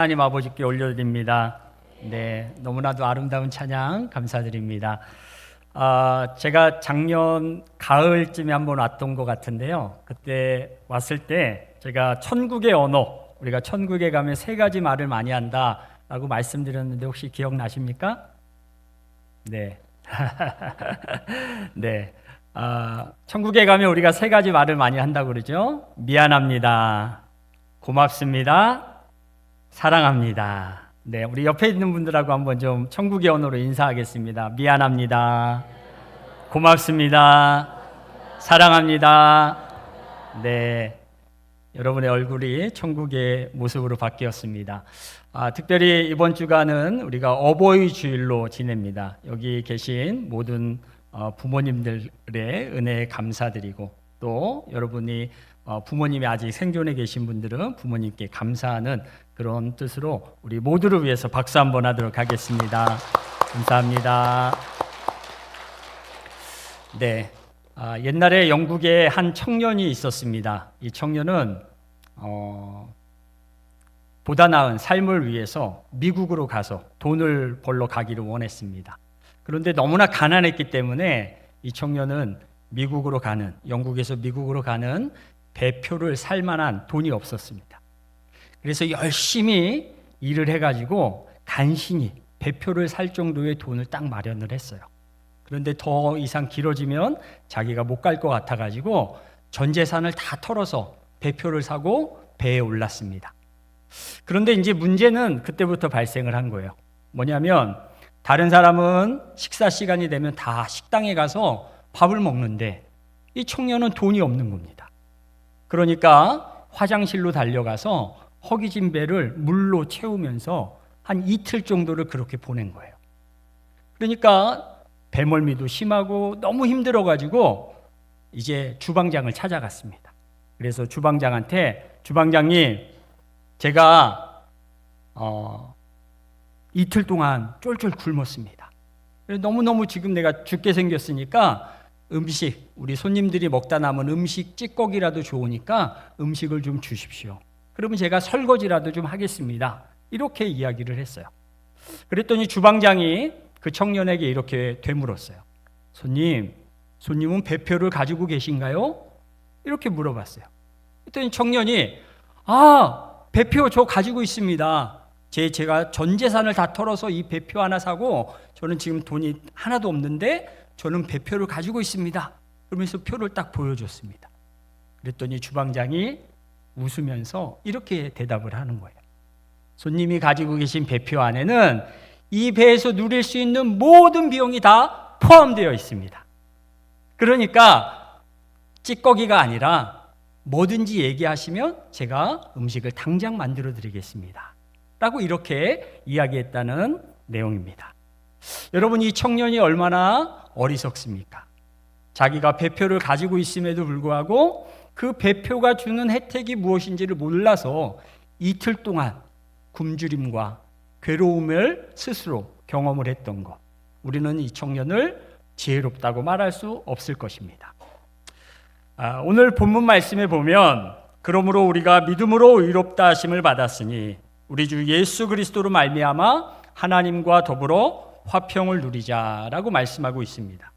하나님 아버지께 올려드립니다. 네, 너무나도 아름다운 찬양 감사드립니다. 제가 작년 가을쯤에 한번 왔던 것 같은데요. 그때 왔을 때 제가 천국의 언어, 우리가 천국에 가면 세 가지 말을 많이 한다라고 말씀드렸는데 혹시 기억나십니까? 네. 네. 천국에 가면 우리가 세 가지 말을 많이 한다고 그러죠. 미안합니다. 고맙습니다. 사랑합니다. 네, 우리 옆에 있는 분들하고 한번 좀 천국의 언어로 인사하겠습니다. 미안합니다. 고맙습니다. 사랑합니다. 네, 여러분의 얼굴이 천국의 모습으로 바뀌었습니다. 특별히 이번 주간은 우리가 어버이 주일로 지냅니다. 여기 계신 모든 부모님들의 은혜에 감사드리고 또 여러분이 부모님이 아직 생존해 계신 분들은 부모님께 감사하는 그런 뜻으로 우리 모두를 위해서 박수 한번 하도록 하겠습니다. 감사합니다. 네, 옛날에 영국에 한 청년이 있었습니다. 이 청년은 보다 나은 삶을 위해서 미국으로 가서 돈을 벌러 가기를 원했습니다. 그런데 너무나 가난했기 때문에 이 청년은 영국에서 미국으로 가는 배표를 살 만한 돈이 없었습니다. 그래서 열심히 일을 해가지고 간신히 배표를 살 정도의 돈을 딱 마련을 했어요. 그런데 더 이상 길어지면 자기가 못 갈 것 같아가지고 전 재산을 다 털어서 배표를 사고 배에 올랐습니다. 그런데 이제 문제는 그때부터 발생을 한 거예요. 뭐냐면 다른 사람은 식사 시간이 되면 다 식당에 가서 밥을 먹는데 이 청년은 돈이 없는 겁니다. 그러니까 화장실로 달려가서 허기진 배를 물로 채우면서 한 이틀 정도를 그렇게 보낸 거예요. 그러니까 배멀미도 심하고 너무 힘들어가지고 이제 주방장을 찾아갔습니다. 그래서 주방장님, 제가 이틀 동안 쫄쫄 굶었습니다. 너무너무 지금 내가 죽게 생겼으니까 우리 손님들이 먹다 남은 음식 찌꺼기라도 좋으니까 음식을 좀 주십시오. 그러면 제가 설거지라도 좀 하겠습니다. 이렇게 이야기를 했어요. 그랬더니 주방장이 그 청년에게 이렇게 되물었어요. 손님은 배표를 가지고 계신가요? 이렇게 물어봤어요. 그랬더니 청년이 배표 저 가지고 있습니다. 제가 전 재산을 다 털어서 이 배표 하나 사고 저는 지금 돈이 하나도 없는데 저는 배표를 가지고 있습니다. 그러면서 표를 딱 보여줬습니다. 그랬더니 주방장이 웃으면서 이렇게 대답을 하는 거예요. 손님이 가지고 계신 배표 안에는 이 배에서 누릴 수 있는 모든 비용이 다 포함되어 있습니다. 그러니까 찌꺼기가 아니라 뭐든지 얘기하시면 제가 음식을 당장 만들어 드리겠습니다. 라고 이렇게 이야기했다는 내용입니다. 여러분, 이 청년이 얼마나 어리석습니까? 자기가 배표를 가지고 있음에도 불구하고 그 배표가 주는 혜택이 무엇인지를 몰라서 이틀 동안 굶주림과 괴로움을 스스로 경험을 했던 것. 우리는 이 청년을 지혜롭다고 말할 수 없을 것입니다. 오늘 본문 말씀에 보면 그러므로 우리가 믿음으로 의롭다 하심을 받았으니 우리 주 예수 그리스도로 말미암아 하나님과 더불어 화평을 누리자라고 말씀하고 있습니다.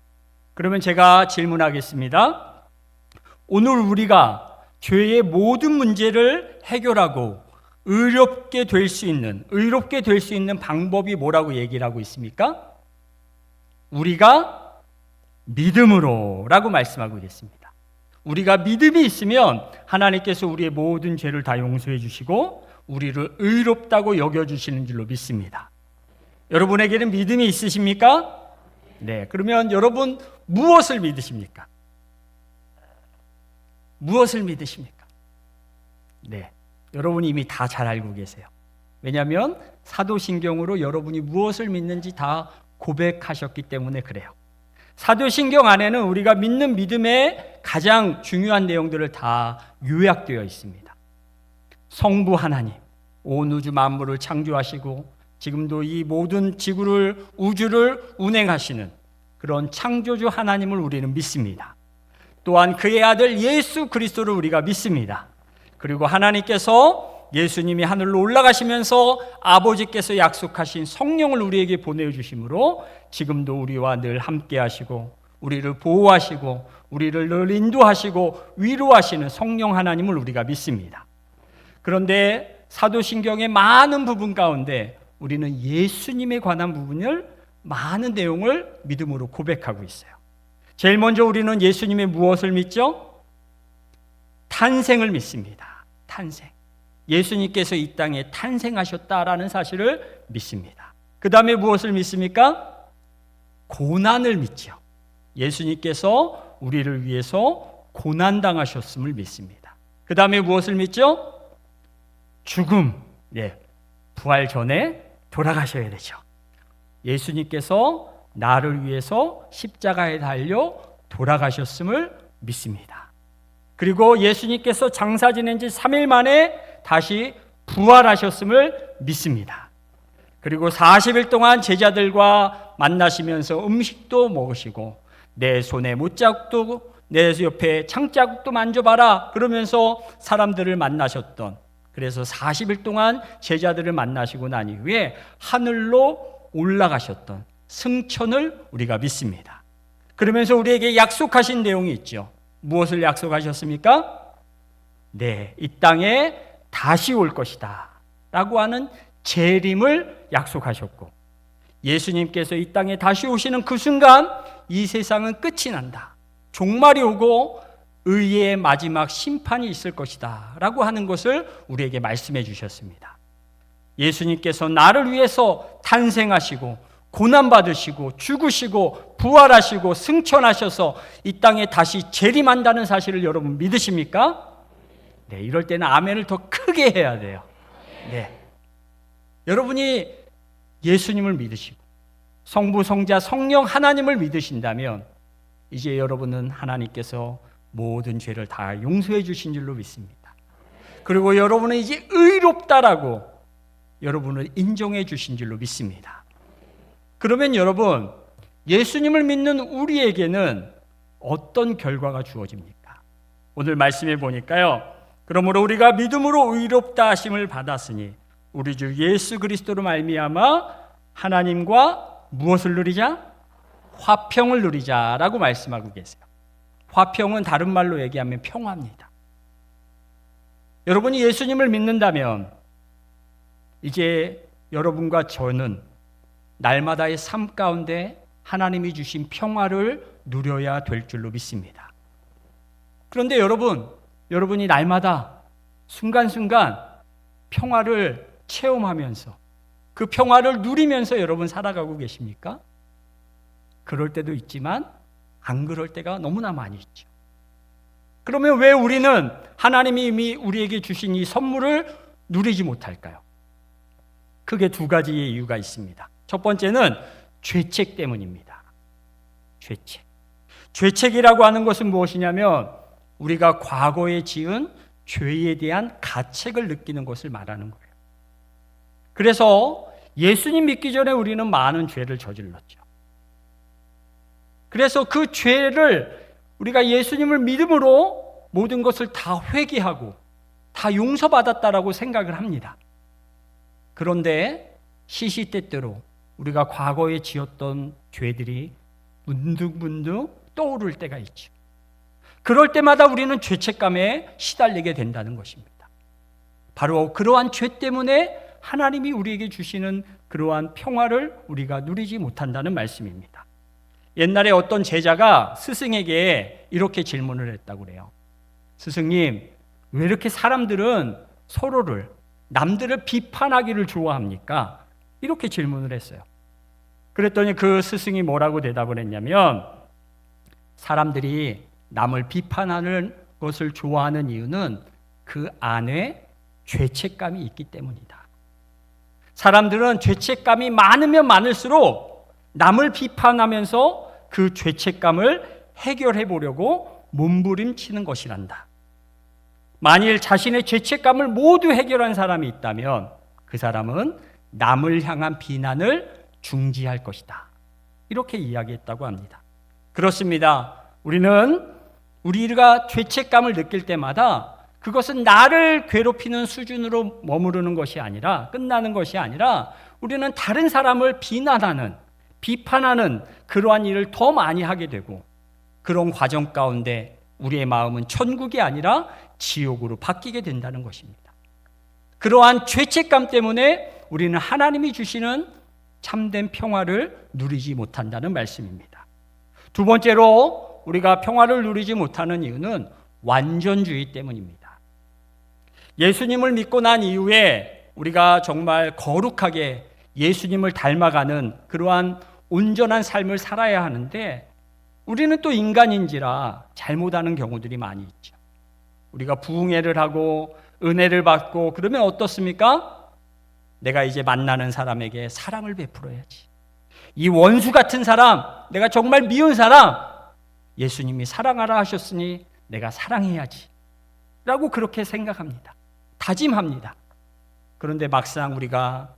그러면 제가 질문하겠습니다. 오늘 우리가 죄의 모든 문제를 해결하고 의롭게 될 수 있는 방법이 뭐라고 얘기를 하고 있습니까? 우리가 믿음으로라고 말씀하고 있습니다. 우리가 믿음이 있으면 하나님께서 우리의 모든 죄를 다 용서해 주시고 우리를 의롭다고 여겨주시는 줄로 믿습니다. 여러분에게는 믿음이 있으십니까? 네, 그러면 여러분 무엇을 믿으십니까? 무엇을 믿으십니까? 네, 여러분이 이미 다 잘 알고 계세요. 왜냐하면 사도신경으로 여러분이 무엇을 믿는지 다 고백하셨기 때문에 그래요. 사도신경 안에는 우리가 믿는 믿음의 가장 중요한 내용들을 다 요약되어 있습니다. 성부 하나님, 온 우주 만물을 창조하시고 지금도 이 모든 지구를, 우주를 운행하시는 그런 창조주 하나님을 우리는 믿습니다. 또한 그의 아들 예수 그리스도를 우리가 믿습니다. 그리고 하나님께서 예수님이 하늘로 올라가시면서 아버지께서 약속하신 성령을 우리에게 보내주심으로 지금도 우리와 늘 함께 하시고 우리를 보호하시고 우리를 늘 인도하시고 위로하시는 성령 하나님을 우리가 믿습니다. 그런데 사도신경의 많은 부분 가운데 우리는 예수님에 관한 부분을 많은 내용을 믿음으로 고백하고 있어요. 제일 먼저 우리는 예수님의 무엇을 믿죠? 탄생을 믿습니다. 탄생. 예수님께서 이 땅에 탄생하셨다라는 사실을 믿습니다. 그 다음에 무엇을 믿습니까? 고난을 믿죠. 예수님께서 우리를 위해서 고난당하셨음을 믿습니다. 그 다음에 무엇을 믿죠? 죽음. 부활 전에 돌아가셔야 되죠. 예수님께서 나를 위해서 십자가에 달려 돌아가셨음을 믿습니다. 그리고 예수님께서 장사 지낸 지 3일 만에 다시 부활하셨음을 믿습니다. 그리고 40일 동안 제자들과 만나시면서 음식도 먹으시고 내 손에 못자국도 내 옆에 창자국도 만져봐라 그러면서 사람들을 만나셨던, 그래서 40일 동안 제자들을 만나시고 난 이후에 하늘로 올라가셨던 승천을 우리가 믿습니다. 그러면서 우리에게 약속하신 내용이 있죠. 무엇을 약속하셨습니까? 이 땅에 다시 올 것이다 라고 하는 재림을 약속하셨고, 예수님께서 이 땅에 다시 오시는 그 순간 이 세상은 끝이 난다, 종말이 오고 의의 마지막 심판이 있을 것이다 라고 하는 것을 우리에게 말씀해 주셨습니다. 예수님께서 나를 위해서 탄생하시고 고난받으시고 죽으시고 부활하시고 승천하셔서 이 땅에 다시 재림한다는 사실을 여러분 믿으십니까? 이럴 때는 아멘을 더 크게 해야 돼요. 여러분이 예수님을 믿으시고 성부, 성자, 성령 하나님을 믿으신다면 이제 여러분은 하나님께서 모든 죄를 다 용서해 주신 줄로 믿습니다. 그리고 여러분은 이제 의롭다라고 여러분을 인정해 주신 줄로 믿습니다. 그러면 여러분, 예수님을 믿는 우리에게는 어떤 결과가 주어집니까? 오늘 말씀해 보니까요, 그러므로 우리가 믿음으로 의롭다 하심을 받았으니 우리 주 예수 그리스도로 말미암아 하나님과 무엇을 누리자? 화평을 누리자라고 말씀하고 계세요. 화평은 다른 말로 얘기하면 평화입니다. 여러분이 예수님을 믿는다면 이제 여러분과 저는 날마다의 삶 가운데 하나님이 주신 평화를 누려야 될 줄로 믿습니다. 그런데 여러분이 날마다 순간순간 평화를 체험하면서 그 평화를 누리면서 여러분 살아가고 계십니까? 그럴 때도 있지만 안 그럴 때가 너무나 많이 있죠. 그러면 왜 우리는 하나님이 이미 우리에게 주신 이 선물을 누리지 못할까요? 크게 두 가지의 이유가 있습니다. 첫 번째는 죄책 때문입니다. 죄책이라고 하는 것은 무엇이냐면 우리가 과거에 지은 죄에 대한 가책을 느끼는 것을 말하는 거예요. 그래서 예수님 믿기 전에 우리는 많은 죄를 저질렀죠. 그래서 그 죄를 우리가 예수님을 믿음으로 모든 것을 다 회개하고 다 용서받았다라고 생각을 합니다. 그런데 시시때때로 우리가 과거에 지었던 죄들이 문득문득 떠오를 때가 있죠. 그럴 때마다 우리는 죄책감에 시달리게 된다는 것입니다. 바로 그러한 죄 때문에 하나님이 우리에게 주시는 그러한 평화를 우리가 누리지 못한다는 말씀입니다. 옛날에 어떤 제자가 스승에게 이렇게 질문을 했다고 그래요. 스승님, 왜 이렇게 사람들은 서로를, 남들을 비판하기를 좋아합니까? 이렇게 질문을 했어요. 그랬더니 그 스승이 뭐라고 대답을 했냐면, 사람들이 남을 비판하는 것을 좋아하는 이유는 그 안에 죄책감이 있기 때문이다. 사람들은 죄책감이 많으면 많을수록 남을 비판하면서 그 죄책감을 해결해 보려고 몸부림치는 것이란다. 만일 자신의 죄책감을 모두 해결한 사람이 있다면 그 사람은 남을 향한 비난을 중지할 것이다. 이렇게 이야기했다고 합니다. 그렇습니다. 우리가 죄책감을 느낄 때마다 그것은 나를 괴롭히는 수준으로 머무르는 것이 아니라, 끝나는 것이 아니라 우리는 다른 사람을 비난하는, 비판하는 그러한 일을 더 많이 하게 되고, 그런 과정 가운데 우리의 마음은 천국이 아니라 지옥으로 바뀌게 된다는 것입니다. 그러한 죄책감 때문에 우리는 하나님이 주시는 참된 평화를 누리지 못한다는 말씀입니다. 두 번째로 우리가 평화를 누리지 못하는 이유는 완전주의 때문입니다. 예수님을 믿고 난 이후에 우리가 정말 거룩하게 예수님을 닮아가는 그러한 온전한 삶을 살아야 하는데, 우리는 또 인간인지라 잘못하는 경우들이 많이 있죠. 우리가 부흥회를 하고 은혜를 받고 그러면 어떻습니까? 내가 이제 만나는 사람에게 사랑을 베풀어야지. 이 원수 같은 사람, 내가 정말 미운 사람, 예수님이 사랑하라 하셨으니 내가 사랑해야지 라고 그렇게 생각합니다. 다짐합니다. 그런데 막상 우리가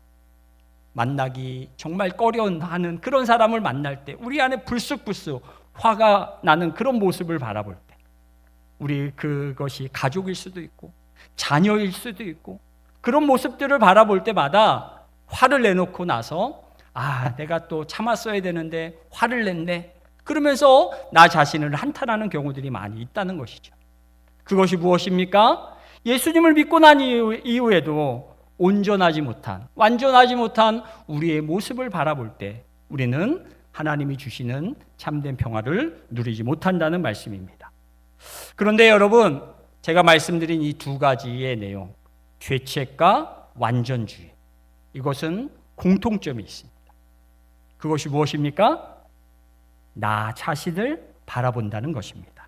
만나기 정말 꺼려하는 그런 사람을 만날 때, 우리 안에 불쑥불쑥 화가 나는 그런 모습을 바라볼 때, 우리 그것이 가족일 수도 있고 자녀일 수도 있고, 그런 모습들을 바라볼 때마다 화를 내놓고 나서 내가 또 참았어야 되는데 화를 냈네, 그러면서 나 자신을 한탄하는 경우들이 많이 있다는 것이죠. 그것이 무엇입니까? 예수님을 믿고 난 이후에도 온전하지 못한, 완전하지 못한 우리의 모습을 바라볼 때 우리는 하나님이 주시는 참된 평화를 누리지 못한다는 말씀입니다. 그런데 여러분, 제가 말씀드린 이 두 가지의 내용, 죄책과 완전주의, 이것은 공통점이 있습니다. 그것이 무엇입니까? 나 자신을 바라본다는 것입니다.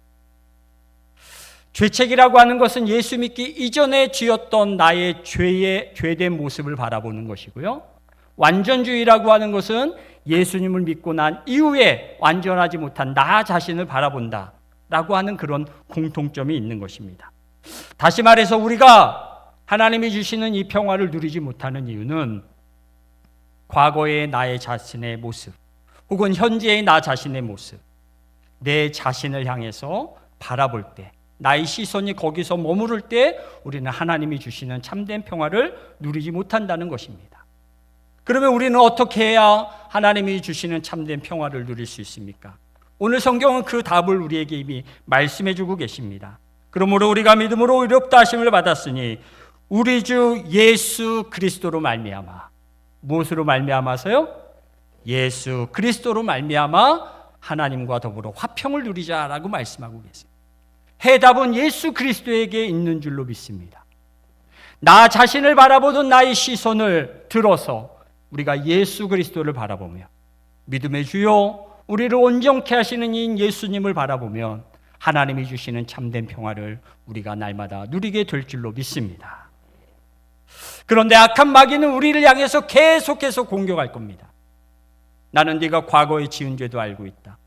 죄책이라고 하는 것은 예수 믿기 이전에 지었던 나의 죄된 모습을 바라보는 것이고요. 완전주의라고 하는 것은 예수님을 믿고 난 이후에 완전하지 못한 나 자신을 바라본다라고 하는 그런 공통점이 있는 것입니다. 다시 말해서 우리가 하나님이 주시는 이 평화를 누리지 못하는 이유는 과거의 나의 자신의 모습, 혹은 현재의 나 자신의 모습, 내 자신을 향해서 바라볼 때, 나의 시선이 거기서 머무를 때 우리는 하나님이 주시는 참된 평화를 누리지 못한다는 것입니다. 그러면 우리는 어떻게 해야 하나님이 주시는 참된 평화를 누릴 수 있습니까? 오늘 성경은 그 답을 우리에게 이미 말씀해 주고 계십니다. 그러므로 우리가 믿음으로 의롭다 하심을 받았으니 우리 주 예수 그리스도로 말미암아, 무엇으로 말미암아서요? 예수 그리스도로 말미암아 하나님과 더불어 화평을 누리자라고 말씀하고 계세요. 해답은 예수 그리스도에게 있는 줄로 믿습니다. 나 자신을 바라보던 나의 시선을 들어서 우리가 예수 그리스도를 바라보며, 믿음의 주요 우리를 온전케 하시는 이 예수님을 바라보면 하나님이 주시는 참된 평화를 우리가 날마다 누리게 될 줄로 믿습니다. 그런데 악한 마귀는 우리를 향해서 계속해서 공격할 겁니다. 나는 네가 과거에 지은 죄도 알고 있다.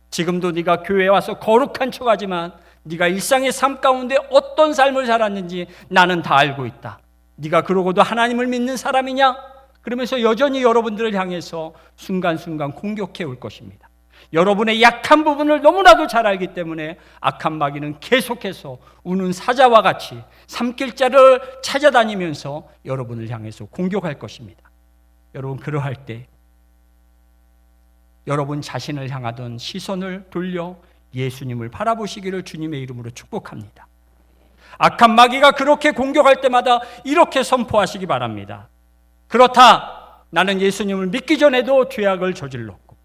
지금도 네가 교회에 와서 거룩한 척하지만 네가 일상의 삶 가운데 어떤 삶을 살았는지 나는 다 알고 있다. 네가 그러고도 하나님을 믿는 사람이냐? 그러면서 여전히 여러분들을 향해서 순간순간 공격해 올 것입니다. 여러분의 약한 부분을 너무나도 잘 알기 때문에 악한 마귀는 계속해서 우는 사자와 같이 삼킬자를 찾아다니면서 여러분을 향해서 공격할 것입니다. 여러분, 그러할 때 여러분 자신을 향하던 시선을 돌려 예수님을 바라보시기를 주님의 이름으로 축복합니다. 악한 마귀가 그렇게 공격할 때마다 이렇게 선포하시기 바랍니다. 그렇다, 나는 예수님을 믿기 전에도 죄악을 저질렀고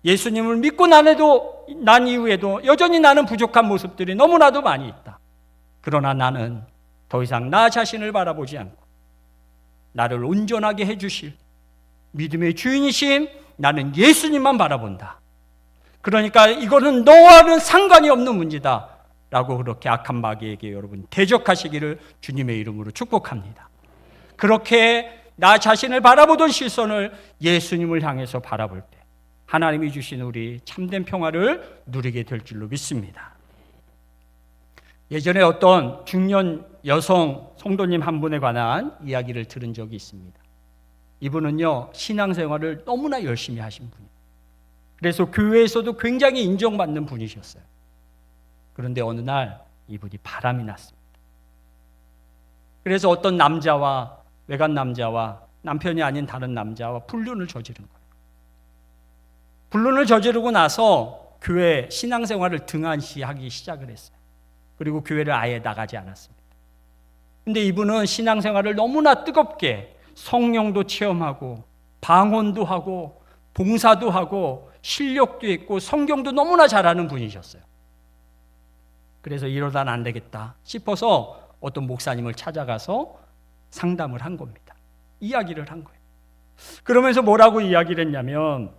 예수님을 믿고 난 이후에도 여전히 나는 부족한 모습들이 너무나도 많이 있다. 그러나 나는 더 이상 나 자신을 바라보지 않고 나를 온전하게 해주실 믿음의 주인이신 나는 예수님만 바라본다. 그러니까 이거는 너와는 상관이 없는 문제다 라고 그렇게 악한 마귀에게 여러분 대적하시기를 주님의 이름으로 축복합니다. 그렇게 나 자신을 바라보던 시선을 예수님을 향해서 바라볼 때 하나님이 주신 우리 참된 평화를 누리게 될 줄로 믿습니다. 예전에 어떤 중년 여성 성도님 한 분에 관한 이야기를 들은 적이 있습니다. 이분은요, 신앙생활을 너무나 열심히 하신 분이에요. 그래서 교회에서도 굉장히 인정받는 분이셨어요. 그런데 어느 날 이분이 바람이 났습니다. 그래서 어떤 남자와 외간 남자와 남편이 아닌 다른 남자와 불륜을 저지른 거예요. 불륜을 저지르고 나서 교회 신앙생활을 등한시하기 시작을 했어요. 그리고 교회를 아예 나가지 않았습니다. 근데 이분은 신앙생활을 너무나 뜨겁게 성령도 체험하고 방언도 하고 봉사도 하고 실력도 있고 성경도 너무나 잘하는 분이셨어요. 그래서 이러다는 안 되겠다 싶어서 어떤 목사님을 찾아가서 상담을 한 겁니다. 이야기를 한 거예요. 그러면서 뭐라고 이야기를 했냐면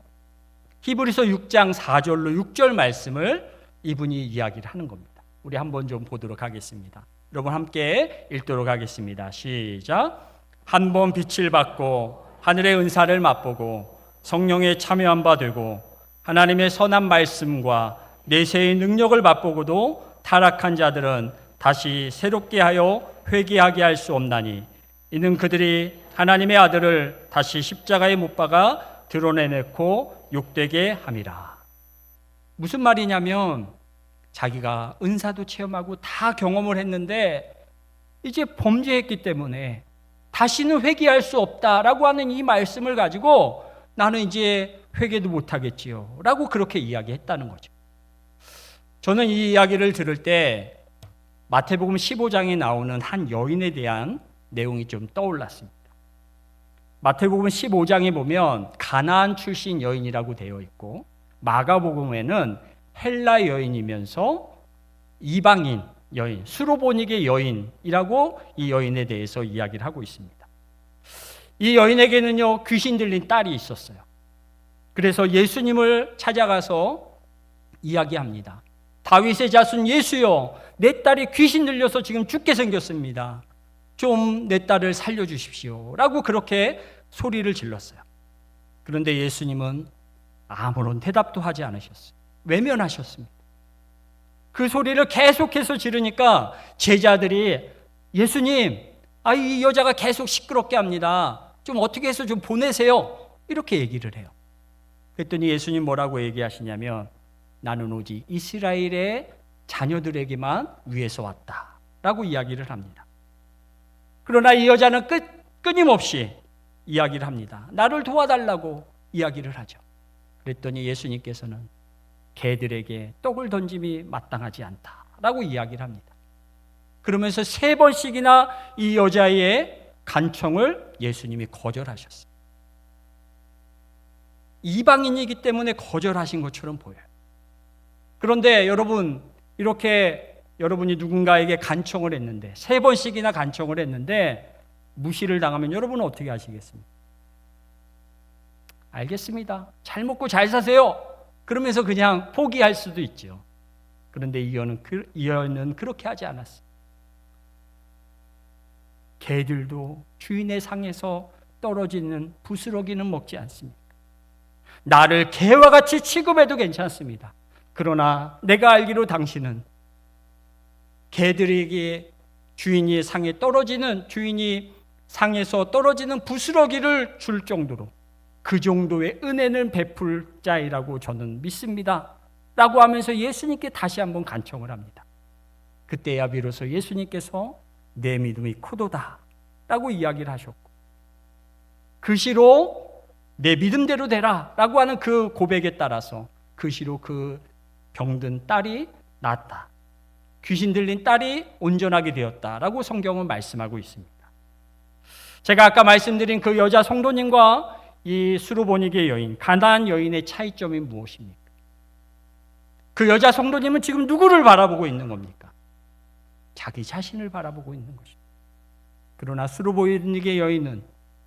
히브리서 6장 4절로 6절 말씀을 이분이 이야기를 하는 겁니다. 우리 한번 좀 보도록 하겠습니다. 여러분 함께 읽도록 하겠습니다. 시작. 한 번 빛을 받고 하늘의 은사를 맛보고 성령에 참여한 바 되고 하나님의 선한 말씀과 내세의 능력을 맛보고도 타락한 자들은 다시 새롭게 하여 회개하게 할 수 없나니 이는 그들이 하나님의 아들을 다시 십자가에 못 박아 드러내놓고 욕되게 함이라. 무슨 말이냐면 자기가 은사도 체험하고 다 경험을 했는데 이제 범죄했기 때문에 다시는 회개할 수 없다라고 하는 이 말씀을 가지고 나는 이제 회개도 못하겠지요 라고 그렇게 이야기했다는 거죠. 저는 이 이야기를 들을 때 마태복음 15장에 나오는 한 여인에 대한 내용이 좀 떠올랐습니다. 마태복음 15장에 보면 가나안 출신 여인이라고 되어 있고 마가복음에는 헬라 여인이면서 이방인 여인, 수로보니게 여인이라고 이 여인에 대해서 이야기를 하고 있습니다. 이 여인에게는요 귀신 들린 딸이 있었어요. 그래서 예수님을 찾아가서 이야기합니다. 다윗의 자손 예수여, 내 딸이 귀신 들려서 지금 죽게 생겼습니다. 좀 내 딸을 살려주십시오 라고 그렇게 소리를 질렀어요. 그런데 예수님은 아무런 대답도 하지 않으셨어요. 외면하셨습니다. 그 소리를 계속해서 지르니까 제자들이 예수님, 이 여자가 계속 시끄럽게 합니다. 좀 어떻게 해서 좀 보내세요. 이렇게 얘기를 해요. 그랬더니 예수님 뭐라고 얘기하시냐면 나는 오직 이스라엘의 자녀들에게만 위해서 왔다 라고 이야기를 합니다. 그러나 이 여자는 끊임없이 이야기를 합니다. 나를 도와달라고 이야기를 하죠. 그랬더니 예수님께서는 개들에게 떡을 던짐이 마땅하지 않다라고 이야기를 합니다. 그러면서 3번씩이나 이 여자의 간청을 예수님이 거절하셨어요. 이방인이기 때문에 거절하신 것처럼 보여요. 그런데 여러분, 이렇게 여러분이 누군가에게 간청을 했는데 3번씩이나 간청을 했는데 무시를 당하면 여러분은 어떻게 하시겠습니까? 알겠습니다. 잘 먹고 잘 사세요. 그러면서 그냥 포기할 수도 있죠. 그런데 이 여인은 그렇게 하지 않았어요. 개들도 주인의 상에서 떨어지는 부스러기는 먹지 않습니다. 나를 개와 같이 취급해도 괜찮습니다. 그러나 내가 알기로 당신은 개들에게 주인이 상에서 떨어지는 부스러기를 줄 정도로 그 정도의 은혜는 베풀 자이라고 저는 믿습니다 라고 하면서 예수님께 다시 한번 간청을 합니다. 그때야 비로소 예수님께서 내 믿음이 크도다 라고 이야기를 하셨고 그 시로 내 믿음대로 되라 라고 하는 그 고백에 따라서 그 시로 그 병든 딸이 낫다, 귀신 들린 딸이 온전하게 되었다라고 성경은 말씀하고 있습니다. 제가 아까 말씀드린 그 여자 성도님과 이 수로보니게 여인, 가나안 여인의 차이점이 무엇입니까? 그 여자 성도님은 지금 누구를 바라보고 있는 겁니까? 자기 자신을 바라보고 있는 것입니다. 그러나 수로보니게 여인은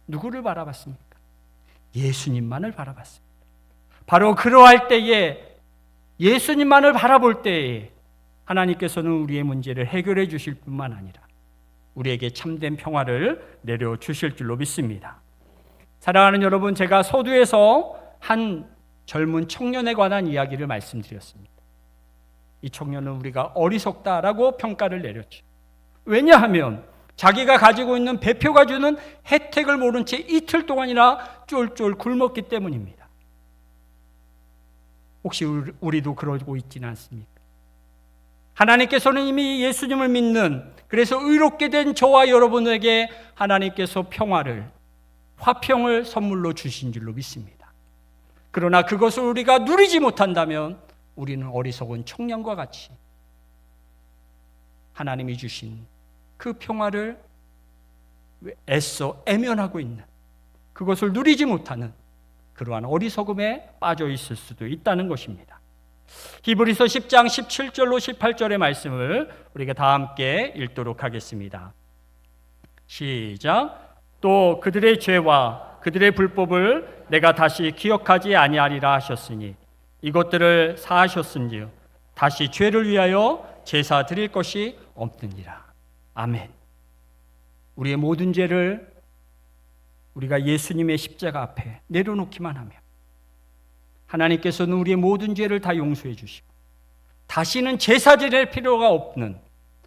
누구를 바라봤습니까? 예수님만을 바라봤습니다. 바로 그러할 때에, 예수님만을 바라볼 때에 하나님께서는 우리의 문제를 해결해 주실 뿐만 아니라 우리에게 참된 평화를 내려주실 줄로 믿습니다. 사랑하는 여러분, 제가 서두에서 한 젊은 청년에 관한 이야기를 말씀드렸습니다. 이 청년은 우리가 어리석다라고 평가를 내렸죠. 왜냐하면 자기가 가지고 있는 배표가 주는 혜택을 모른 채 이틀 동안이나 쫄쫄 굶었기 때문입니다. 혹시 우리도 그러고 있지는 않습니까? 하나님께서는 이미 예수님을 믿는, 그래서 의롭게 된 저와 여러분에게 하나님께서 평화를, 화평을 선물로 주신 줄로 믿습니다. 그러나 그것을 우리가 누리지 못한다면 우리는 어리석은 청년과 같이 하나님이 주신 그 평화를 애써 애면하고 있는, 그것을 누리지 못하는 그러한 어리석음에 빠져 있을 수도 있다는 것입니다. 히브리서 10장 17절로 18절의 말씀을 우리가 다 함께 읽도록 하겠습니다. 시작. 또 그들의 죄와 그들의 불법을 내가 다시 기억하지 아니하리라 하셨으니 이것들을 사하셨은즉 다시 죄를 위하여 제사 드릴 것이 없느니라. 아멘. 우리의 모든 죄를 우리가 예수님의 십자가 앞에 내려놓기만 하면 하나님께서는 우리의 모든 죄를 다 용서해 주시고 다시는 제사 드릴 필요가 없는,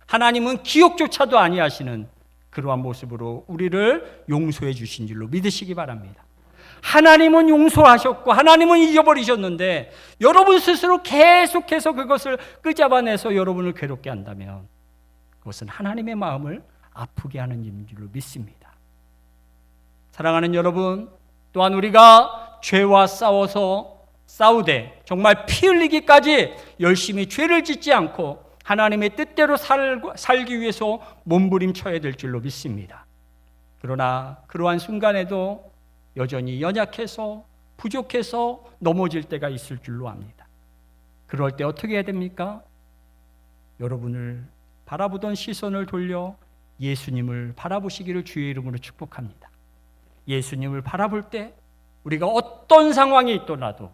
하나님은 기억조차도 아니하시는 그러한 모습으로 우리를 용서해 주신 줄로 믿으시기 바랍니다. 하나님은 용서하셨고 하나님은 잊어버리셨는데 여러분 스스로 계속해서 그것을 끄잡아내서 여러분을 괴롭게 한다면 그것은 하나님의 마음을 아프게 하는 일인 줄로 믿습니다. 사랑하는 여러분, 또한 우리가 죄와 싸우되 정말 피 흘리기까지 열심히 죄를 짓지 않고 하나님의 뜻대로 살기 위해서 몸부림쳐야 될 줄로 믿습니다. 그러나 그러한 순간에도 여전히 연약해서 부족해서 넘어질 때가 있을 줄로 압니다. 그럴 때 어떻게 해야 됩니까? 여러분을 바라보던 시선을 돌려 예수님을 바라보시기를 주의 이름으로 축복합니다. 예수님을 바라볼 때 우리가 어떤 상황에 있더라도,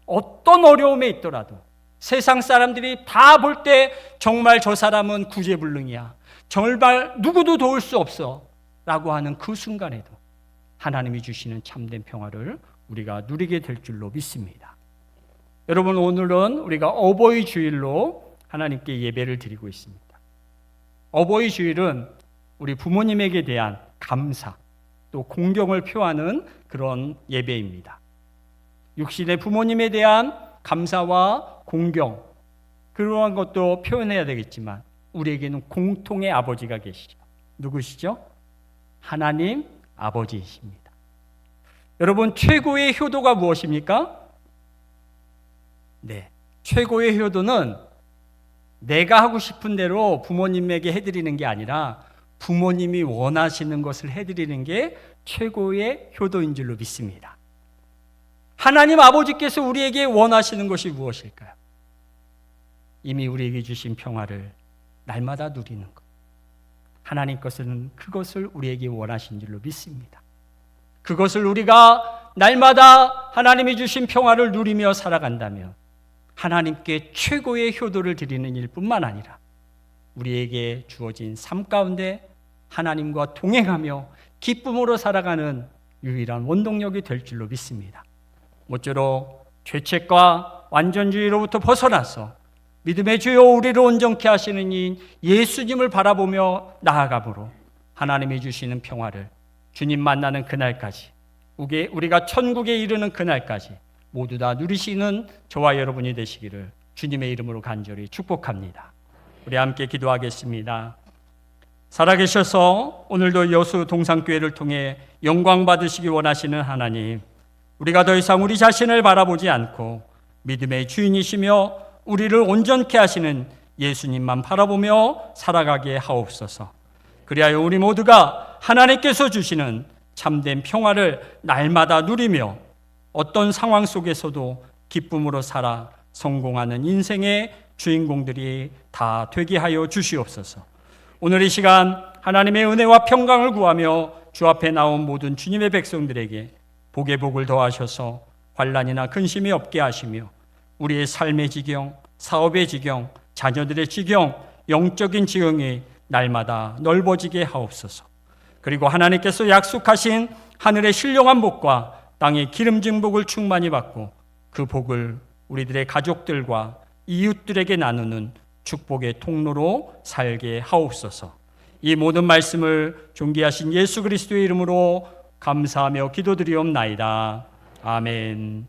어떤 어려움에 있더라도 세상 사람들이 다 볼 때 정말 저 사람은 구제불능이야, 정말 누구도 도울 수 없어 라고 하는 그 순간에도 하나님이 주시는 참된 평화를 우리가 누리게 될 줄로 믿습니다. 여러분, 오늘은 우리가 어버이 주일로 하나님께 예배를 드리고 있습니다. 어버이 주일은 우리 부모님에게 대한 감사 또 공경을 표하는 그런 예배입니다. 육신의 부모님에 대한 감사와 공경, 그러한 것도 표현해야 되겠지만 우리에게는 공통의 아버지가 계시죠. 누구시죠? 하나님 아버지이십니다. 여러분, 최고의 효도가 무엇입니까? 네, 최고의 효도는 내가 하고 싶은 대로 부모님에게 해드리는 게 아니라 부모님이 원하시는 것을 해드리는 게 최고의 효도인 줄로 믿습니다. 하나님 아버지께서 우리에게 원하시는 것이 무엇일까요? 이미 우리에게 주신 평화를 날마다 누리는 것. 하나님 것은 그것을 우리에게 원하신 줄로 믿습니다. 그것을 우리가 날마다 하나님이 주신 평화를 누리며 살아간다면 하나님께 최고의 효도를 드리는 일뿐만 아니라 우리에게 주어진 삶 가운데 하나님과 동행하며 기쁨으로 살아가는 유일한 원동력이 될 줄로 믿습니다. 모쪼록 죄책과 완전주의로부터 벗어나서 믿음의 주여 우리를 온전케 하시는 이 예수님을 바라보며 나아가므로 하나님이 주시는 평화를 주님 만나는 그날까지, 우리가 천국에 이르는 그날까지 모두 다 누리시는 저와 여러분이 되시기를 주님의 이름으로 간절히 축복합니다. 우리 함께 기도하겠습니다. 살아계셔서 오늘도 여수 동산교회를 통해 영광 받으시기 원하시는 하나님, 우리가 더 이상 우리 자신을 바라보지 않고 믿음의 주인이시며 우리를 온전케 하시는 예수님만 바라보며 살아가게 하옵소서. 그리하여 우리 모두가 하나님께서 주시는 참된 평화를 날마다 누리며 어떤 상황 속에서도 기쁨으로 살아 성공하는 인생의 주인공들이 다 되게 하여 주시옵소서. 오늘 이 시간 하나님의 은혜와 평강을 구하며 주 앞에 나온 모든 주님의 백성들에게 복의 복을 더하셔서 환난이나 근심이 없게 하시며 우리의 삶의 지경, 사업의 지경, 자녀들의 지경, 영적인 지경이 날마다 넓어지게 하옵소서. 그리고 하나님께서 약속하신 하늘의 신령한 복과 땅의 기름진 복을 충만히 받고 그 복을 우리들의 가족들과 이웃들에게 나누는 축복의 통로로 살게 하옵소서. 이 모든 말씀을 존귀하신 예수 그리스도의 이름으로 감사하며 기도드리옵나이다. 아멘.